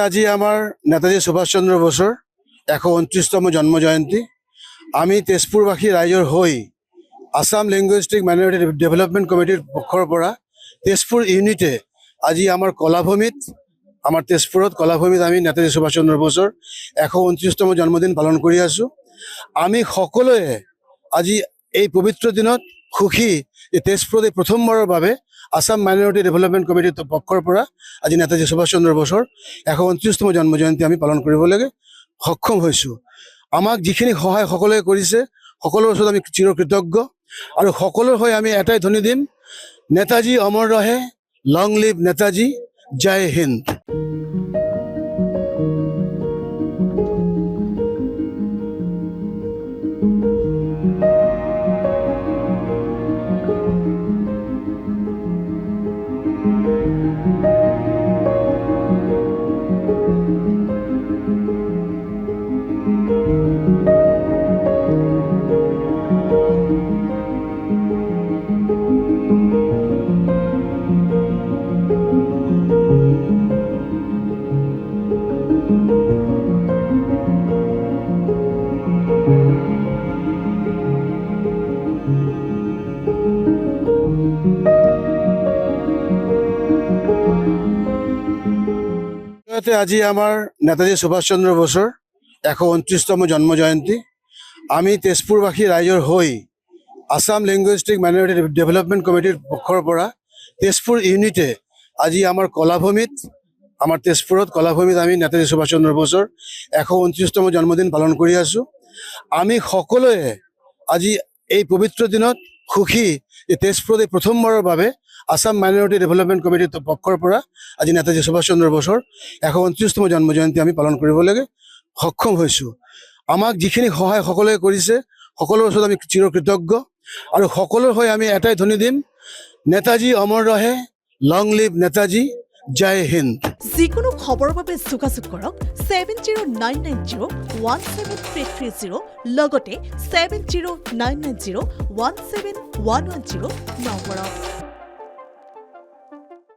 আজি আমাৰ নেতাজি সুভাষচন্দ্ৰ বসুৰ ১২৯তম জন্মজয়ন্তী। আমি তেজপুৰবাসী ৰাইজৰ হৈ আসাম লিংগুইষ্টিক মাইনৰিটি ডেভেলপমেণ্ট কমিটিৰ পক্ষৰ পৰা তেজপুৰ ইউনিটে আজি আমাৰ কলাভূমিত তেজপুৰত কলাভূমিত আমি নেতাজী সুভাষচন্দ্ৰ বসুৰ ১২৯তম জন্মদিন পালন কৰি আছোঁ। আমি সকলোৱে আজি এই পবিত্ৰ দিনত সুখী যে তেজপুৰত এই প্ৰথমবাৰৰ বাবে আসাম মাইনৰিটি ডেভেলপমেণ্ট কমিটিৰ পক্ষৰ পৰা আজি নেতাজী সুভাষচন্দ্ৰ বসুৰ ১২৯তম জন্মজয়ন্তী আমি পালন কৰিবলৈকে সক্ষম হৈছোঁ। আমাক যিখিনি সহায় সকলোৱে কৰিছে সকলোৰ ওচৰত আমি চিৰকৃতজ্ঞ আৰু সকলোৰ হৈ আমি এটাই ধ্বনি দিম, নেতাজী অমৰ ৰহে, লং লিভ নেতাজী, জয় হিন্দ। আজি আমাৰ নেতাজী সুভাষচন্দ্ৰ বসুৰ ১২৯তম জন্মজয়ন্তী। আমি তেজপুৰবাসী ৰাইজৰ হৈ আসাম লিংগুইষ্টিক মাইনৰিটি ডেভেলপমেণ্ট কমিটিৰ পক্ষৰ পৰা তেজপুৰ ইউনিটে আজি আমাৰ কলাভূমিত তেজপুৰত কলাভূমিত আমি নেতাজী সুভাষচন্দ্ৰ বসুৰ ১২৯তম জন্মদিন পালন কৰি আছোঁ। আমি সকলোৱে আজি এই পবিত্ৰ দিনত সুখী যে তেজপুৰত এই প্ৰথমবাৰৰ বাবে আসাম মাইনৰিটি ডেভেলপমেণ্ট কমিটিৰ পক্ষৰ পৰা আজি নেতাজী সুভাষচন্দ্ৰ বসুৰ ১২৯তম জন্মজয়ন্তী আমি পালন কৰিবলৈকে সক্ষম হৈছোঁ। আমাক যিখিনি সহায় সকলোৱে কৰিছে সকলোৰ ওচৰত আমি চিৰকৃতজ্ঞ আৰু সকলোৰ হৈ আমি এটাই ধ্বনি দিম, নেতাজী অমৰ ৰহে, লং লিভ নেতাজী, জয় হিন্দ। যিকোনো খবৰৰ বাবে যোগাযোগ কৰক 7099017330 লগতে 7099017110 নম্বৰত।